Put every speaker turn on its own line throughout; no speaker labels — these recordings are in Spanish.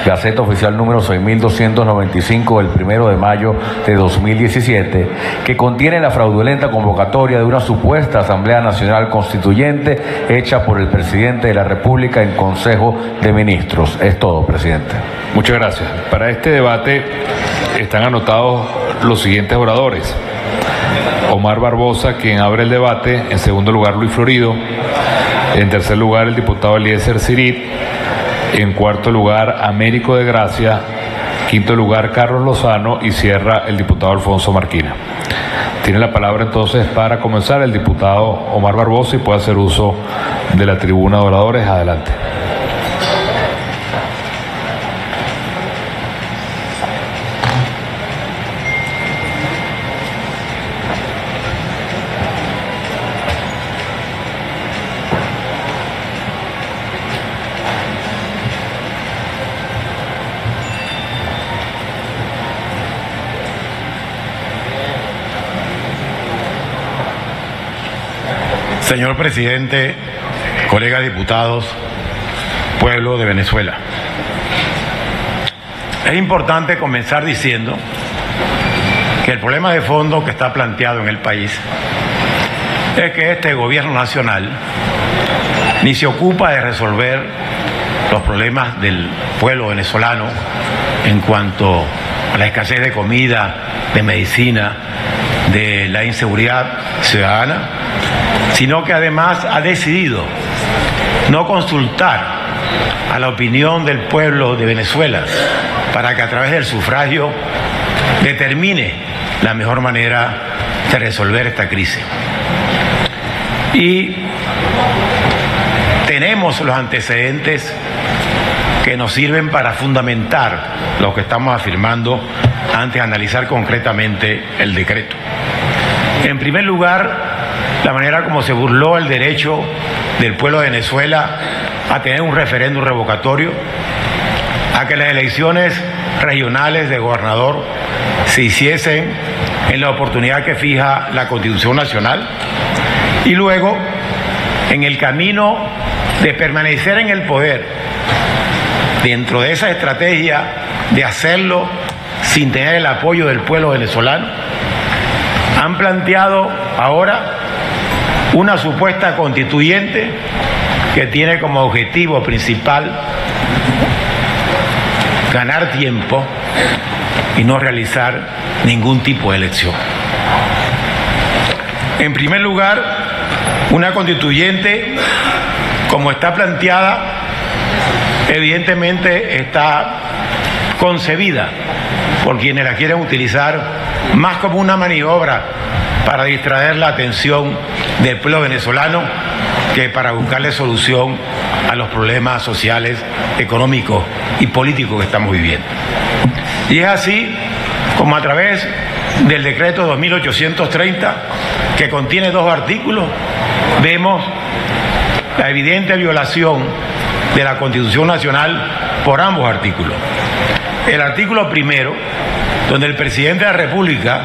Gaceta Oficial número 6295 del 1 de mayo de 2017, que contiene la fraudulenta convocatoria de una supuesta Asamblea Nacional Constituyente hecha por el presidente de la República en Consejo de Ministros. Es todo, presidente.
Muchas gracias. Para este debate están anotados los siguientes oradores: Omar Barbosa, quien abre el debate; en segundo lugar, Luis Florido; en tercer lugar, el diputado Eliezer Cirit; en cuarto lugar, Américo de Gracia; quinto lugar, Carlos Lozano; y cierra el diputado Alfonso Marquina. Tiene la palabra entonces para comenzar el diputado Omar Barbosa y puede hacer uso de la tribuna de oradores. Adelante.
Señor presidente, colegas diputados, pueblo de Venezuela. Es importante comenzar diciendo que el problema de fondo que está planteado en el país es que este gobierno nacional ni se ocupa de resolver los problemas del pueblo venezolano en cuanto a la escasez de comida, de medicina, de la inseguridad ciudadana, sino que además ha decidido no consultar a la opinión del pueblo de Venezuela para que a través del sufragio determine la mejor manera de resolver esta crisis. Y tenemos los antecedentes que nos sirven para fundamentar lo que estamos afirmando antes de analizar concretamente el decreto. En primer lugar, la manera como se burló el derecho del pueblo de Venezuela a tener un referéndum revocatorio, a que las elecciones regionales de gobernador se hiciesen en la oportunidad que fija la Constitución Nacional, y luego, en el camino de permanecer en el poder, dentro de esa estrategia de hacerlo sin tener el apoyo del pueblo venezolano, han planteado ahora una supuesta constituyente que tiene como objetivo principal ganar tiempo y no realizar ningún tipo de elección. En primer lugar, una constituyente, como está planteada, evidentemente está concebida por quienes la quieren utilizar más como una maniobra para distraer la atención del pueblo venezolano que para buscarle solución a los problemas sociales, económicos y políticos que estamos viviendo. Y es así como a través del decreto 2830, que contiene 2 artículos, vemos la evidente violación de la Constitución Nacional por ambos artículos. El artículo primero, donde el presidente de la República,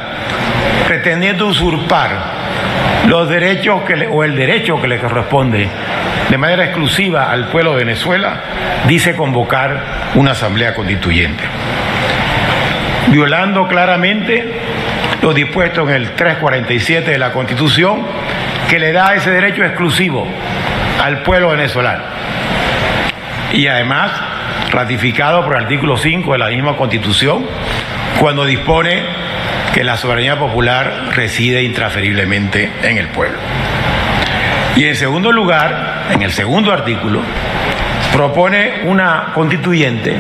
pretendiendo usurpar los derechos el derecho que le corresponde de manera exclusiva al pueblo de Venezuela, dice convocar una asamblea constituyente, violando claramente lo dispuesto en el 347 de la Constitución, que le da ese derecho exclusivo al pueblo venezolano, y además ratificado por el artículo 5 de la misma Constitución, cuando dispone que la soberanía popular reside intransferiblemente en el pueblo. Y en segundo lugar, en el segundo artículo, propone una constituyente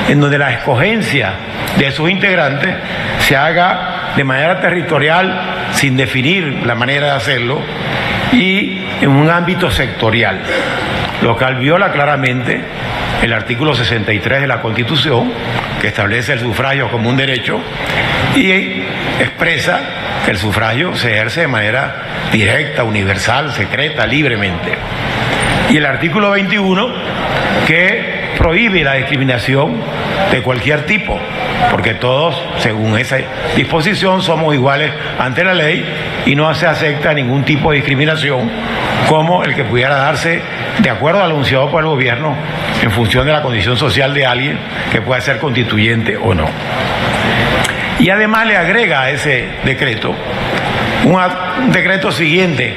en donde la escogencia de sus integrantes se haga de manera territorial, sin definir la manera de hacerlo, y en un ámbito sectorial, lo cual viola claramente el artículo 63 de la Constitución, que establece el sufragio como un derecho y expresa que el sufragio se ejerce de manera directa, universal, secreta, libremente. Y el artículo 21, que prohíbe la discriminación de cualquier tipo, porque todos, según esa disposición, somos iguales ante la ley y no se acepta ningún tipo de discriminación como el que pudiera darse de acuerdo al anunciado por el gobierno en función de la condición social de alguien que pueda ser constituyente o no. Y además le agrega a ese decreto un decreto siguiente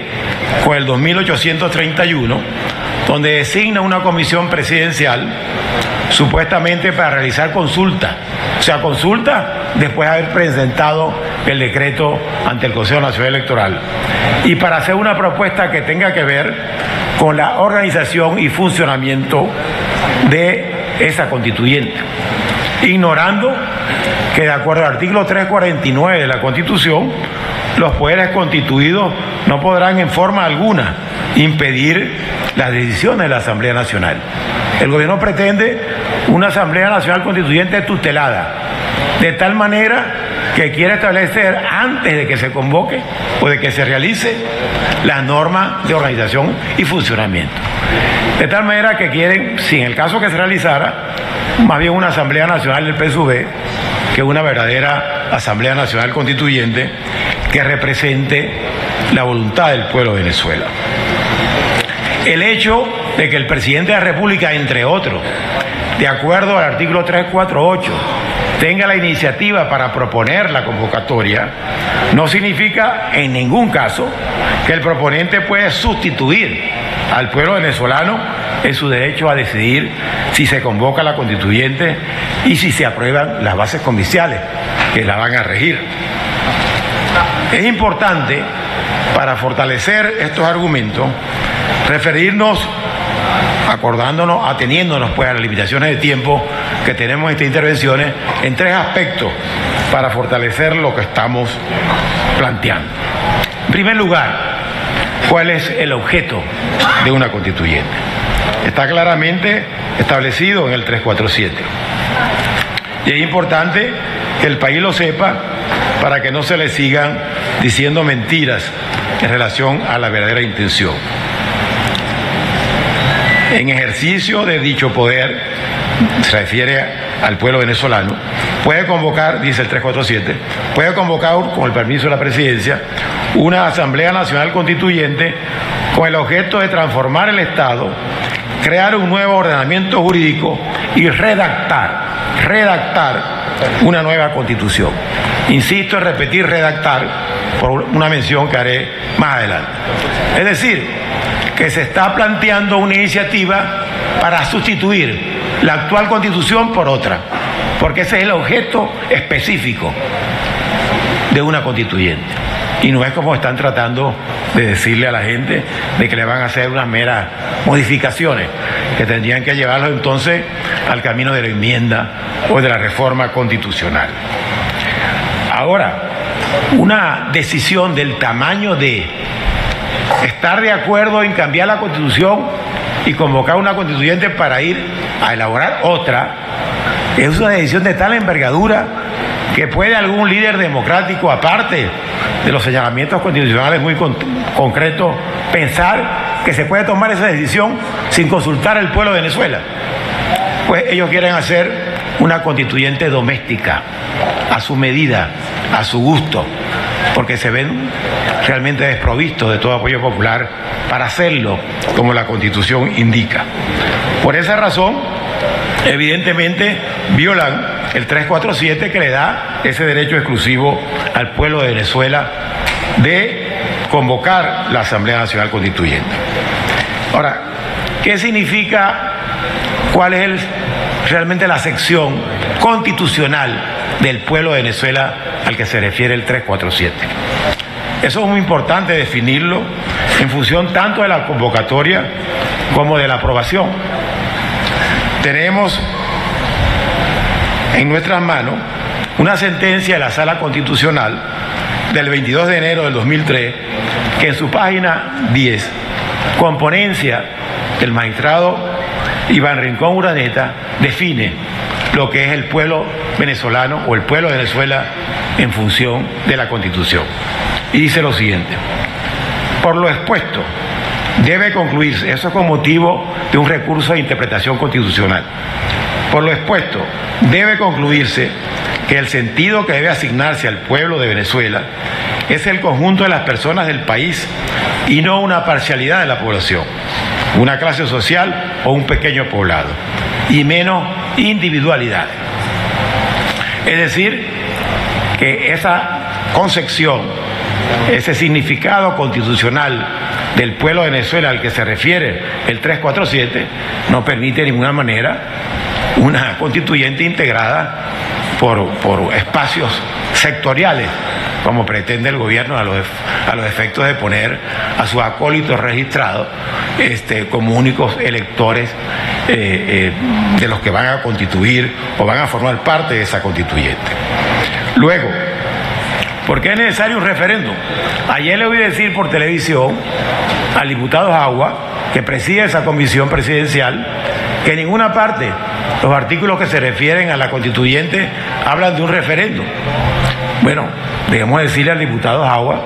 con el 2831, donde designa una comisión presidencial supuestamente para realizar consulta, o sea, consulta después de haber presentado el decreto ante el Consejo Nacional Electoral, y para hacer una propuesta que tenga que ver con la organización y funcionamiento de esa constituyente, ignorando que de acuerdo al artículo 349 de la Constitución, los poderes constituidos no podrán en forma alguna impedir las decisiones de la Asamblea Nacional. El gobierno pretende una Asamblea Nacional Constituyente tutelada, de tal manera que quiere establecer antes de que se convoque o de que se realice las normas de organización y funcionamiento. De tal manera que quieren, si en el caso que se realizara, más bien una Asamblea Nacional del PSUV que una verdadera Asamblea Nacional Constituyente que represente la voluntad del pueblo de Venezuela. El hecho de que el presidente de la República, entre otros, de acuerdo al artículo 348, tenga la iniciativa para proponer la convocatoria, no significa en ningún caso que el proponente puede sustituir al pueblo venezolano en su derecho a decidir si se convoca la constituyente y si se aprueban las bases conviciales que la van a regir. Es importante, para fortalecer estos argumentos, referirnos, acordándonos, ateniéndonos pues a las limitaciones de tiempo que tenemos en estas intervenciones, en tres aspectos para fortalecer lo que estamos planteando. En primer lugar, ¿cuál es el objeto de una constituyente? Está claramente establecido en el 347. Y es importante que el país lo sepa para que no se le sigan diciendo mentiras en relación a la verdadera intención. En ejercicio de dicho poder, se refiere al pueblo venezolano, puede convocar, dice el 347, puede convocar con el permiso de la presidencia una Asamblea Nacional Constituyente con el objeto de transformar el Estado, crear un nuevo ordenamiento jurídico y redactar una nueva constitución. Insisto en repetir redactar por una mención que haré más adelante. Es decir, que se está planteando una iniciativa para sustituir la actual constitución por otra, porque ese es el objeto específico de una constituyente. Y no es como están tratando de decirle a la gente de que le van a hacer unas meras modificaciones que tendrían que llevarlo entonces al camino de la enmienda o de la reforma constitucional. Ahora, una decisión del tamaño de estar de acuerdo en cambiar la Constitución y convocar una constituyente para ir a elaborar otra, es una decisión de tal envergadura que puede algún líder democrático, aparte de los señalamientos constitucionales muy concretos, pensar que se puede tomar esa decisión sin consultar al pueblo de Venezuela. Pues ellos quieren hacer una constituyente doméstica, a su medida, a su gusto, porque se ven realmente desprovistos de todo apoyo popular para hacerlo como la Constitución indica. Por esa razón, evidentemente, violan el 347 que le da ese derecho exclusivo al pueblo de Venezuela de convocar la Asamblea Nacional Constituyente. Ahora, ¿qué significa? ¿Cuál es realmente la sección constitucional del pueblo de Venezuela al que se refiere el 347? Eso es muy importante definirlo en función tanto de la convocatoria como de la aprobación. Tenemos en nuestras manos una sentencia de la Sala Constitucional del 22 de enero del 2003 que en su página 10, con ponencia del magistrado Iván Rincón Urdaneta, define lo que es el pueblo venezolano o el pueblo de Venezuela en función de la Constitución. Y dice lo siguiente: por lo expuesto, debe concluirse, eso es con motivo de un recurso de interpretación constitucional, por lo expuesto, debe concluirse que el sentido que debe asignarse al pueblo de Venezuela es el conjunto de las personas del país y no una parcialidad de la población, una clase social o un pequeño poblado, y menos individualidades. Es decir, que esa concepción, ese significado constitucional del pueblo de Venezuela al que se refiere el 347 no permite de ninguna manera una constituyente integrada por espacios sectoriales, como pretende el gobierno a los efectos de poner a sus acólitos registrados como únicos electores de los que van a constituir o van a formar parte de esa constituyente. Luego, ¿por qué es necesario un referéndum? Ayer le oí decir por televisión al diputado Agua, que preside esa comisión presidencial, que en ninguna parte los artículos que se refieren a la constituyente hablan de un referéndum. Bueno, debemos decirle al diputado Agua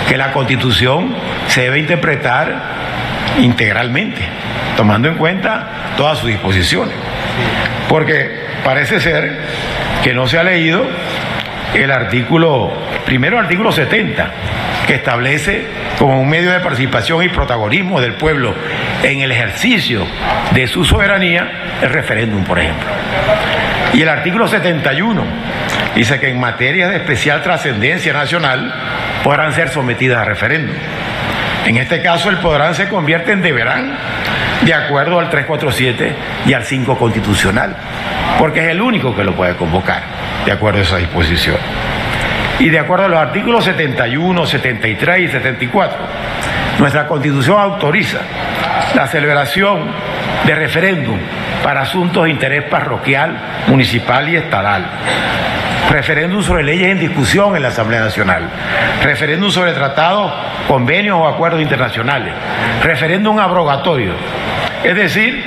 que la Constitución se debe interpretar integralmente, tomando en cuenta todas sus disposiciones. Porque parece ser que no se ha leído el artículo 70, que establece como un medio de participación y protagonismo del pueblo en el ejercicio de su soberanía el referéndum, por ejemplo. Y el artículo 71 dice que en materias de especial trascendencia nacional podrán ser sometidas a referéndum. En este caso el podrán se convierte en deberán, de acuerdo al 347 y al 5 constitucional, porque es el único que lo puede convocar, de acuerdo a esa disposición. Y de acuerdo a los artículos 71, 73 y 74, nuestra Constitución autoriza la celebración de referéndum para asuntos de interés parroquial, municipal y estatal, referéndum sobre leyes en discusión en la Asamblea Nacional, referéndum sobre tratados, convenios o acuerdos internacionales, referéndum abrogatorio. Es decir,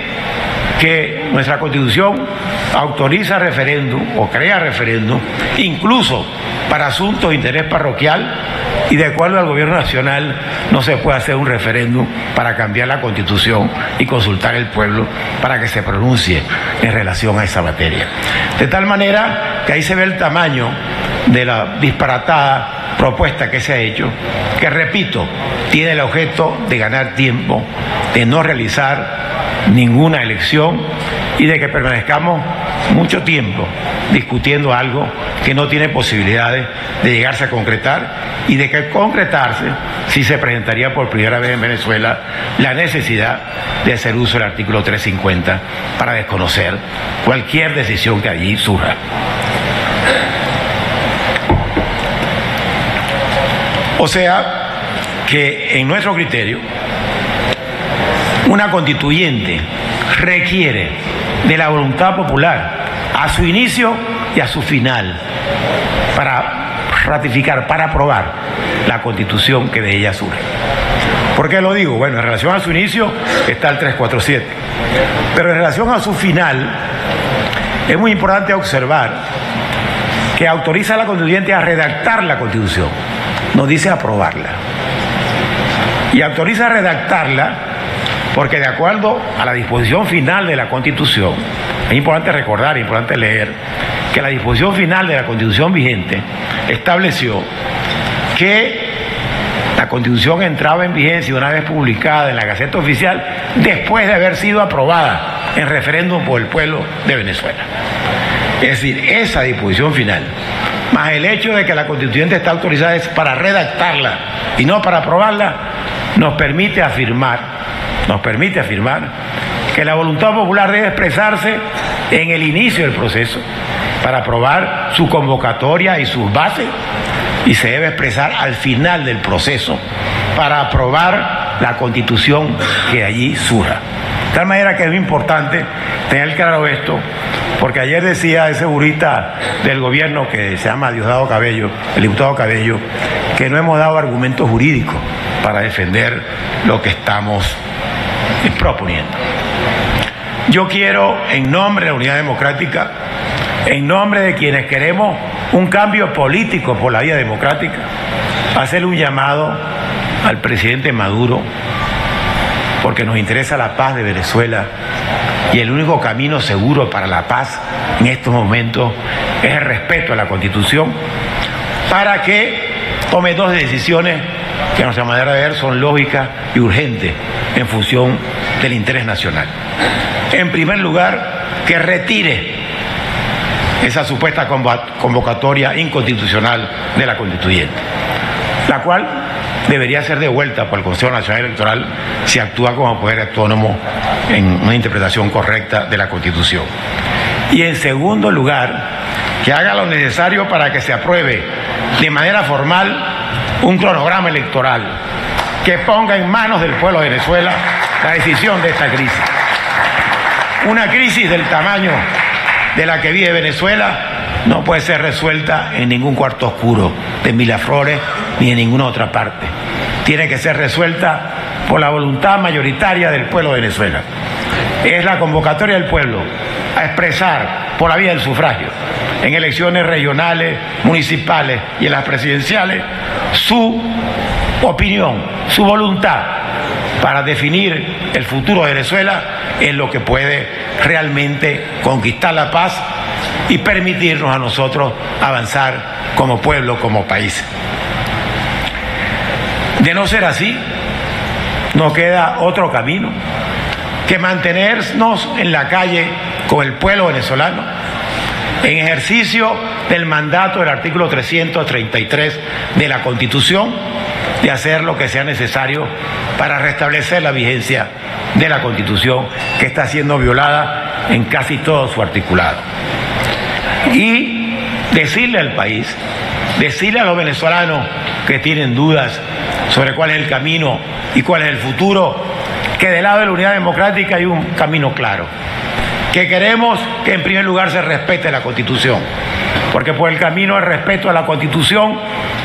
que nuestra Constitución autoriza referéndum o crea referéndum incluso para asuntos de interés parroquial, y de acuerdo al gobierno nacional no se puede hacer un referéndum para cambiar la Constitución y consultar al pueblo para que se pronuncie en relación a esa materia. De tal manera que ahí se ve el tamaño de la disparatada propuesta que se ha hecho, que repito, tiene el objeto de ganar tiempo, de no realizar ninguna elección y de que permanezcamos mucho tiempo discutiendo algo que no tiene posibilidades de llegarse a concretar, y de que concretarse si se presentaría por primera vez en Venezuela la necesidad de hacer uso del artículo 350 para desconocer cualquier decisión que allí surja. O sea que en nuestro criterio una constituyente requiere de la voluntad popular a su inicio y a su final para ratificar, para aprobar la Constitución que de ella surge. ¿Por qué lo digo? Bueno, en relación a su inicio está el 347, pero en relación a su final es muy importante observar que autoriza a la constituyente a redactar la Constitución, no dice aprobarla, y autoriza a redactarla porque de acuerdo a la disposición final de la Constitución, es importante recordar, es importante leer, que la disposición final de la Constitución vigente estableció que la Constitución entraba en vigencia una vez publicada en la Gaceta Oficial después de haber sido aprobada en referéndum por el pueblo de Venezuela. Es decir, esa disposición final, más el hecho de que la Constituyente está autorizada es para redactarla y no para aprobarla, nos permite afirmar que la voluntad popular debe expresarse en el inicio del proceso para aprobar su convocatoria y sus bases, y se debe expresar al final del proceso para aprobar la Constitución que allí surja. De tal manera que es muy importante tener claro esto, porque ayer decía ese jurista del gobierno que se llama Diosdado Cabello, el diputado Cabello, que no hemos dado argumentos jurídicos para defender lo que estamos proponiendo. Yo quiero, en nombre de la Unidad Democrática, en nombre de quienes queremos un cambio político por la vía democrática, hacerle un llamado al presidente Maduro, porque nos interesa la paz de Venezuela, y el único camino seguro para la paz en estos momentos es el respeto a la Constitución, para que tome dos decisiones que a nuestra manera de ver son lógicas y urgentes en función del interés nacional. En primer lugar, que retire esa supuesta convocatoria inconstitucional de la constituyente, la cual debería ser devuelta por el Consejo Nacional Electoral si actúa como poder autónomo en una interpretación correcta de la Constitución. Y en segundo lugar, que haga lo necesario para que se apruebe de manera formal un cronograma electoral que ponga en manos del pueblo de Venezuela la decisión de esta crisis. Una crisis del tamaño de la que vive Venezuela no puede ser resuelta en ningún cuarto oscuro de Miraflores ni en ninguna otra parte. Tiene que ser resuelta por la voluntad mayoritaria del pueblo de Venezuela. Es la convocatoria del pueblo a expresar por la vía del sufragio en elecciones regionales, municipales y en las presidenciales su opinión, su voluntad para definir el futuro de Venezuela en lo que puede realmente conquistar la paz y permitirnos a nosotros avanzar como pueblo, como país. De no ser así, no queda otro camino que mantenernos en la calle con el pueblo venezolano, en ejercicio del mandato del artículo 333 de la Constitución, de hacer lo que sea necesario para restablecer la vigencia de la Constitución, que está siendo violada en casi todo su articulado. Y decirle al país, decirle a los venezolanos que tienen dudas sobre cuál es el camino y cuál es el futuro, que del lado de la unidad democrática hay un camino claro, que queremos que en primer lugar se respete la Constitución, porque por el camino del respeto a la Constitución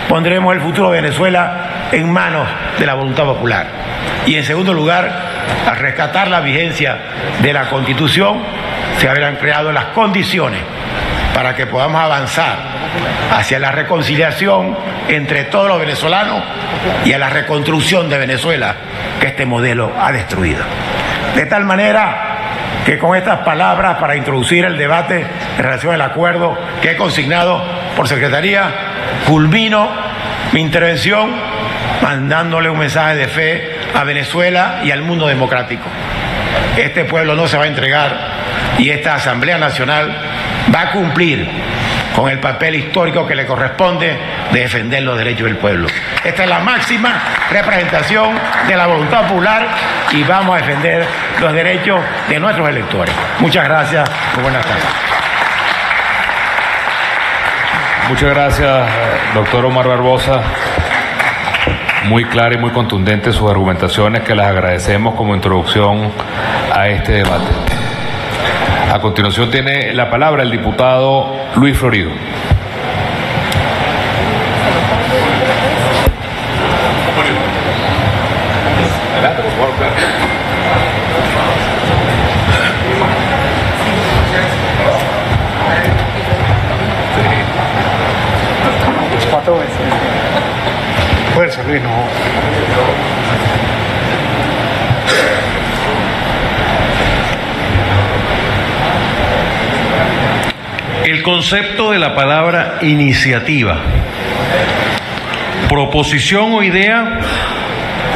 pondremos el futuro de Venezuela en manos de la voluntad popular. Y en segundo lugar, al rescatar la vigencia de la Constitución, se habrán creado las condiciones para que podamos avanzar hacia la reconciliación entre todos los venezolanos y a la reconstrucción de Venezuela que este modelo ha destruido. De tal manera que con estas palabras, para introducir el debate en relación al acuerdo que he consignado por Secretaría, culmino mi intervención mandándole un mensaje de fe a Venezuela y al mundo democrático. Este pueblo no se va a entregar y esta Asamblea Nacional va a cumplir con el papel histórico que le corresponde de defender los derechos del pueblo. Esta es la máxima representación de la voluntad popular y vamos a defender los derechos de nuestros electores. Muchas gracias. Muy buenas tardes.
Muchas gracias, doctor Omar Barbosa. Muy clara y muy contundente sus argumentaciones, que las agradecemos como introducción a este debate. A continuación tiene la palabra el diputado Luis Florido.
Fuerza, Luis, no.
El concepto de la palabra iniciativa, proposición o idea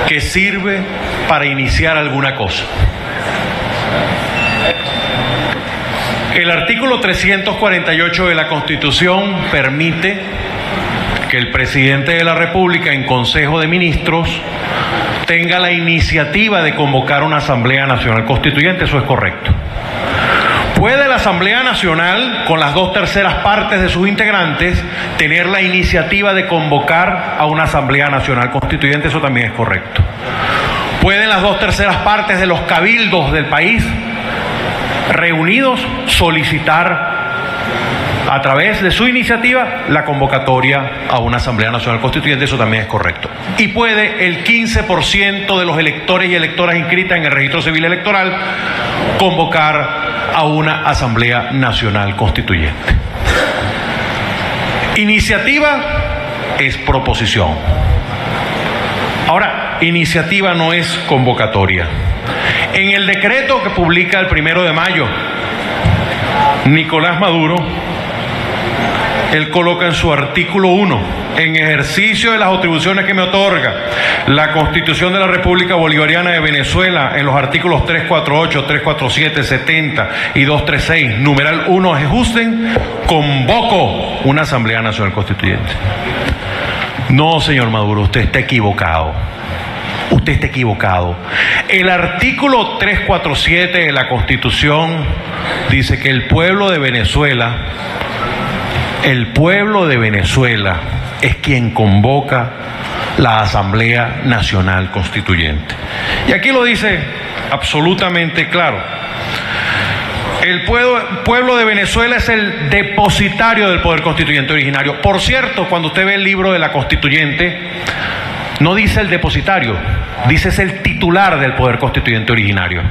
que sirve para iniciar alguna cosa. El artículo 348 de la Constitución permite que el presidente de la República en Consejo de Ministros tenga la iniciativa de convocar una Asamblea Nacional Constituyente, eso es correcto. ¿Puede la Asamblea Nacional, con las 2/3 partes de sus integrantes, tener la iniciativa de convocar a una Asamblea Nacional Constituyente? Eso también es correcto. ¿Pueden las 2/3 partes de los cabildos del país reunidos solicitar a través de su iniciativa la convocatoria a una Asamblea Nacional Constituyente? Eso también es correcto. Y puede el 15% de los electores y electoras inscritas en el Registro Civil Electoral convocar a una Asamblea Nacional Constituyente. Iniciativa es proposición. Ahora, iniciativa no es convocatoria. En el decreto que publica el 1 de mayo, Nicolás Maduro Él coloca en su artículo 1, en ejercicio de las atribuciones que me otorga la Constitución de la República Bolivariana de Venezuela, en los artículos 348, 347, 70 y 236, numeral 1, ajusten, convoco una Asamblea Nacional Constituyente. No, señor Maduro, usted está equivocado. Usted está equivocado. El artículo 347 de la Constitución dice que el pueblo de Venezuela es quien convoca la Asamblea Nacional Constituyente. Y aquí lo dice absolutamente claro. El pueblo de Venezuela es el depositario del poder constituyente originario. Por cierto, cuando usted ve el libro de la Constituyente, no dice el depositario, dice es el titular del poder constituyente originario.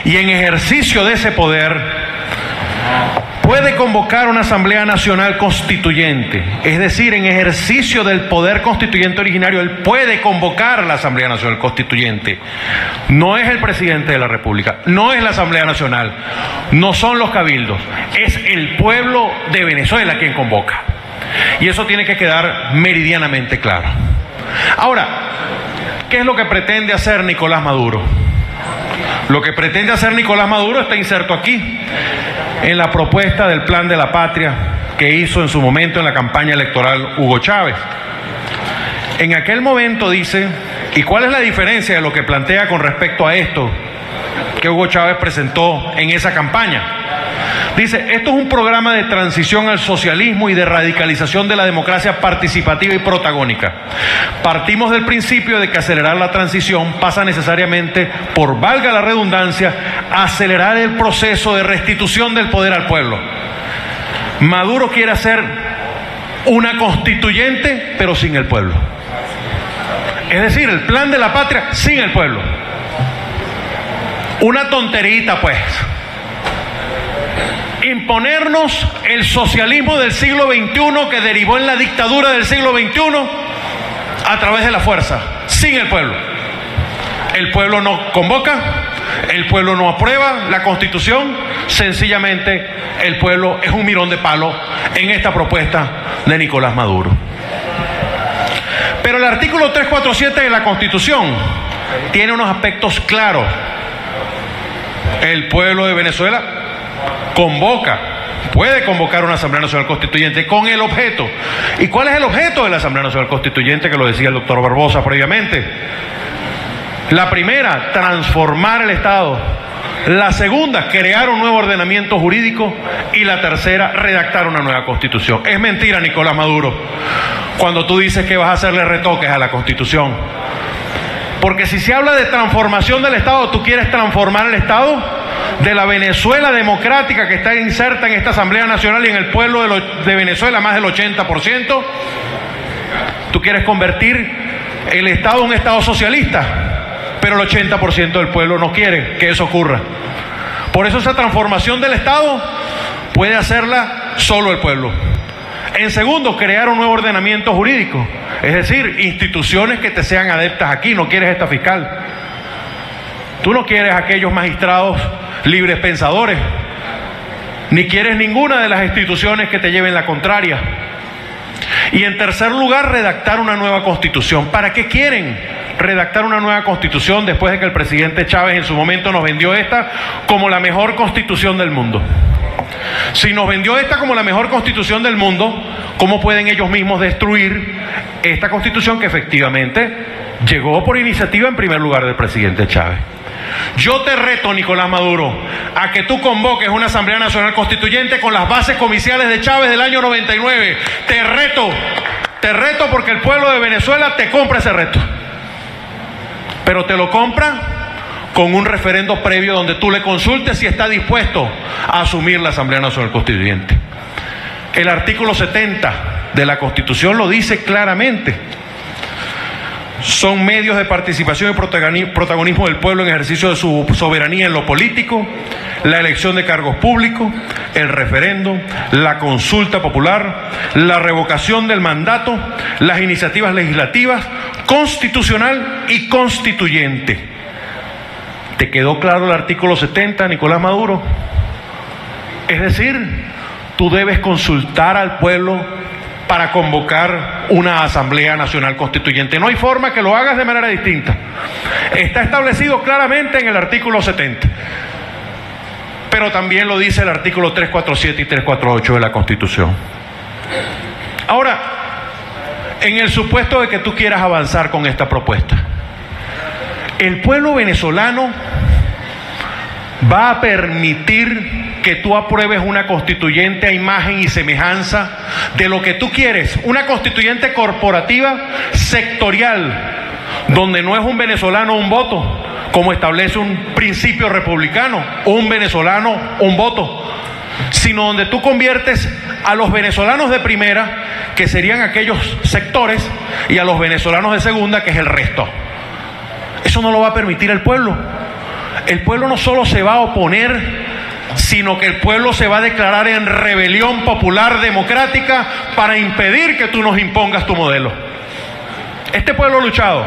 Y en ejercicio de ese poder puede convocar una Asamblea Nacional Constituyente. Es decir, en ejercicio del poder constituyente originario, él puede convocar la Asamblea Nacional Constituyente. No es el presidente de la República, no es la Asamblea Nacional, no son los cabildos, es el pueblo de Venezuela quien convoca. Y eso tiene que quedar meridianamente claro. Ahora, ¿qué es lo que pretende hacer Nicolás Maduro? Lo que pretende hacer Nicolás Maduro está inserto aquí, en la propuesta del Plan de la Patria que hizo en su momento en la campaña electoral Hugo Chávez. En aquel momento dice, ¿y cuál es la diferencia de lo que plantea con respecto a esto que Hugo Chávez presentó en esa campaña? Dice, esto es un programa de transición al socialismo y de radicalización de la democracia participativa y protagónica. Partimos del principio de que acelerar la transición pasa necesariamente por, valga la redundancia, acelerar el proceso de restitución del poder al pueblo. Maduro quiere hacer una constituyente, pero sin el pueblo. Es decir, el plan de la patria sin el pueblo. Una tonterita, pues. Imponernos el socialismo del siglo XXI que derivó en la dictadura del siglo XXI a través de la fuerza, sin el pueblo. El pueblo no convoca, el pueblo no aprueba la Constitución, sencillamente el pueblo es un mirón de palo en esta propuesta de Nicolás Maduro. Pero el artículo 347 de la Constitución tiene unos aspectos claros. El pueblo de Venezuela puede convocar una Asamblea Nacional Constituyente con el objeto. ¿Y cuál es el objeto de la Asamblea Nacional Constituyente? Que lo decía el doctor Barbosa previamente. La primera, transformar el Estado. La segunda, crear un nuevo ordenamiento jurídico. Y la tercera, redactar una nueva Constitución. Es mentira, Nicolás Maduro, cuando tú dices que vas a hacerle retoques a la Constitución. Porque si se habla de transformación del Estado, tú quieres transformar el Estado de la Venezuela democrática que está inserta en esta Asamblea Nacional y en el pueblo de Venezuela, más del 80%. Tú quieres convertir el Estado en un Estado socialista, pero el 80% del pueblo no quiere que eso ocurra. Por eso esa transformación del Estado puede hacerla solo el pueblo. En segundo, crear un nuevo ordenamiento jurídico, es decir, instituciones que te sean adeptas aquí. No quieres esta fiscal, tú no quieres aquellos magistrados libres pensadores, ni quieres ninguna de las instituciones que te lleven la contraria. Y en tercer lugar, redactar una nueva Constitución. ¿Para qué quieren redactar una nueva Constitución después de que el presidente Chávez en su momento nos vendió esta como la mejor Constitución del mundo? Si nos vendió esta como la mejor Constitución del mundo, ¿cómo pueden ellos mismos destruir esta Constitución que efectivamente llegó por iniciativa en primer lugar del presidente Chávez? Yo te reto, Nicolás Maduro, a que tú convoques una Asamblea Nacional Constituyente con las bases comiciales de Chávez del año 99. Te reto porque el pueblo de Venezuela te compra ese reto. Pero te lo compra con un referendo previo donde tú le consultes si está dispuesto a asumir la Asamblea Nacional Constituyente. El artículo 70 de la Constitución lo dice claramente. Son medios de participación y protagonismo del pueblo en ejercicio de su soberanía en lo político, la elección de cargos públicos, el referendo, la consulta popular, la revocación del mandato, las iniciativas legislativas, constitucional y constituyente. ¿Te quedó claro el artículo 70, Nicolás Maduro? Es decir, tú debes consultar al pueblo para convocar una Asamblea Nacional Constituyente. No hay forma que lo hagas de manera distinta. Está establecido claramente en el artículo 70, pero también lo dice el artículo 347 y 348 de la Constitución. Ahora, en el supuesto de que tú quieras avanzar con esta propuesta, el pueblo venezolano va a permitir que tú apruebes una constituyente a imagen y semejanza de lo que tú quieres, una constituyente corporativa sectorial, donde no es un venezolano un voto, como establece un principio republicano, un venezolano un voto, sino donde tú conviertes a los venezolanos de primera, que serían aquellos sectores, y a los venezolanos de segunda, que es el resto. Eso no lo va a permitir el pueblo. El pueblo no solo se va a oponer, sino que el pueblo se va a declarar en rebelión popular democrática para impedir que tú nos impongas tu modelo. Este pueblo ha luchado,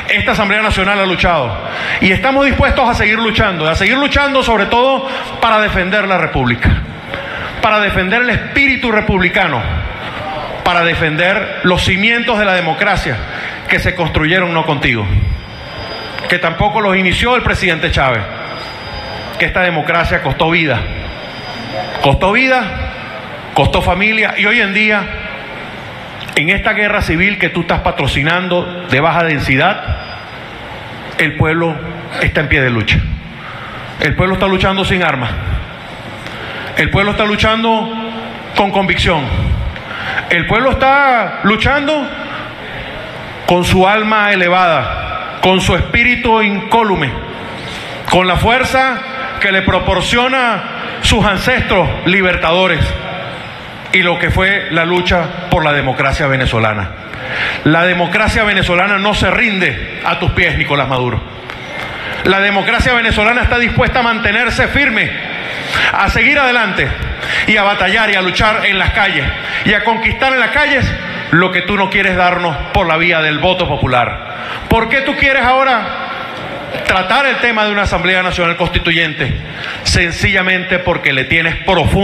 esta Asamblea Nacional ha luchado, y estamos dispuestos a seguir luchando sobre todo para defender la República, para defender el espíritu republicano, para defender los cimientos de la democracia que se construyeron no contigo, que tampoco los inició el presidente Chávez, que esta democracia costó vida, costó familia, y hoy en día, en esta guerra civil que tú estás patrocinando de baja densidad, el pueblo está en pie de lucha. El pueblo está luchando sin armas. El pueblo está luchando con convicción. El pueblo está luchando con su alma elevada, con su espíritu incólume, con la fuerza que le proporciona sus ancestros libertadores y lo que fue la lucha por la democracia venezolana. La democracia venezolana no se rinde a tus pies, Nicolás Maduro. La democracia venezolana está dispuesta a mantenerse firme, a seguir adelante y a batallar y a luchar en las calles y a conquistar en las calles lo que tú no quieres darnos por la vía del voto popular. ¿Por qué tú quieres ahora tratar el tema de una Asamblea Nacional Constituyente? Sencillamente porque le tienes profundo